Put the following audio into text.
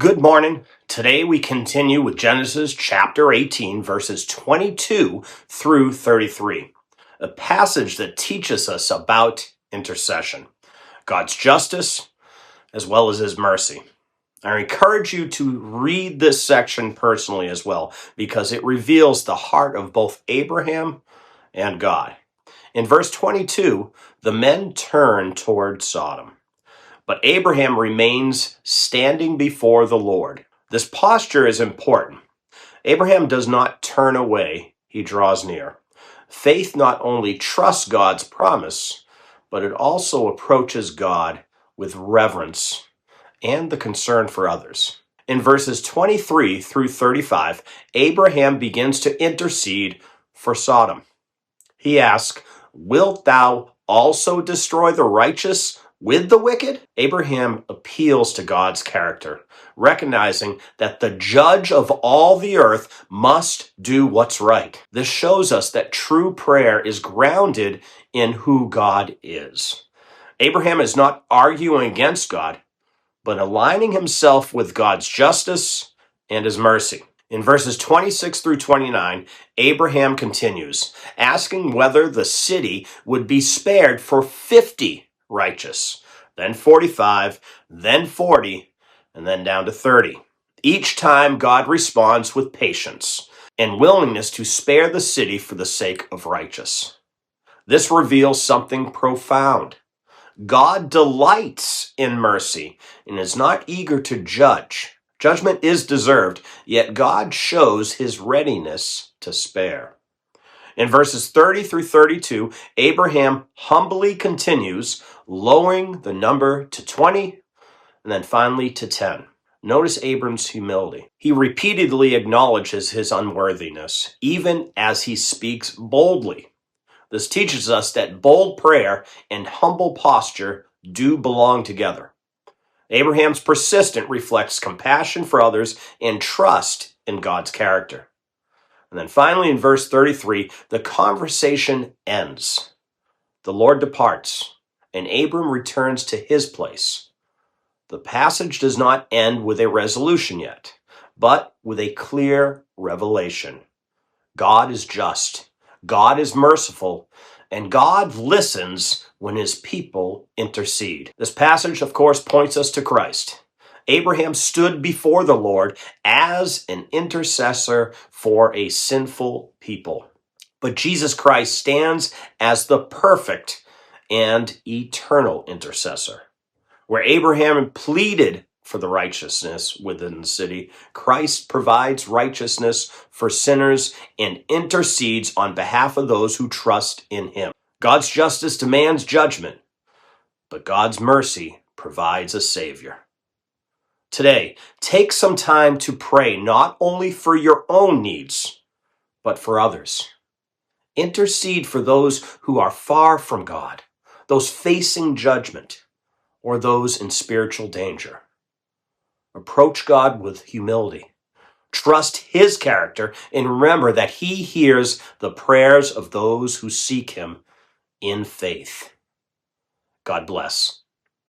Good morning. Today we continue with Genesis chapter 18, verses 22 through 33, a passage that teaches us about intercession, God's justice, as well as his mercy. I encourage you to read this section personally as well, because it reveals the heart of both Abraham and God. In verse 22, the men turn toward Sodom, but Abraham remains standing before the Lord. This posture is important. Abraham does not turn away, he draws near. Faith not only trusts God's promise, but it also approaches God with reverence and the concern for others. In verses 23 through 35, Abraham begins to intercede for Sodom. He asks, "Wilt thou also destroy the righteous with the wicked?" Abraham appeals to God's character, recognizing that the judge of all the earth must do what's right. This shows us that true prayer is grounded in who God is. Abraham is not arguing against God, but aligning himself with God's justice and his mercy. In verses 26 through 29, Abraham continues, asking whether the city would be spared for 50 righteous, then 45, then 40, and then down to 30. Each time God responds with patience and willingness to spare the city for the sake of righteous. This reveals something profound. God delights in mercy and is not eager to judge. Judgment is deserved, yet God shows his readiness to spare. In verses 30 through 32, Abraham humbly continues, lowering the number to 20 and then finally to 10. Notice Abram's humility. He repeatedly acknowledges his unworthiness, even as he speaks boldly. This teaches us that bold prayer and humble posture do belong together. Abraham's persistence reflects compassion for others and trust in God's character. And then finally in verse 33, the conversation ends. The Lord departs, and Abram returns to his place. The passage does not end with a resolution yet, but with a clear revelation. God is just, God is merciful, and God listens when his people intercede. This passage, of course, points us to Christ. Abraham stood before the Lord as an intercessor for a sinful people. But Jesus Christ stands as the perfect and eternal intercessor. Where Abraham pleaded for the righteousness within the city, Christ provides righteousness for sinners and intercedes on behalf of those who trust in him. God's justice demands judgment, but God's mercy provides a Savior. Today, take some time to pray not only for your own needs, but for others. Intercede for those who are far from God, those facing judgment, or those in spiritual danger. Approach God with humility. Trust his character and remember that he hears the prayers of those who seek him in faith. God bless.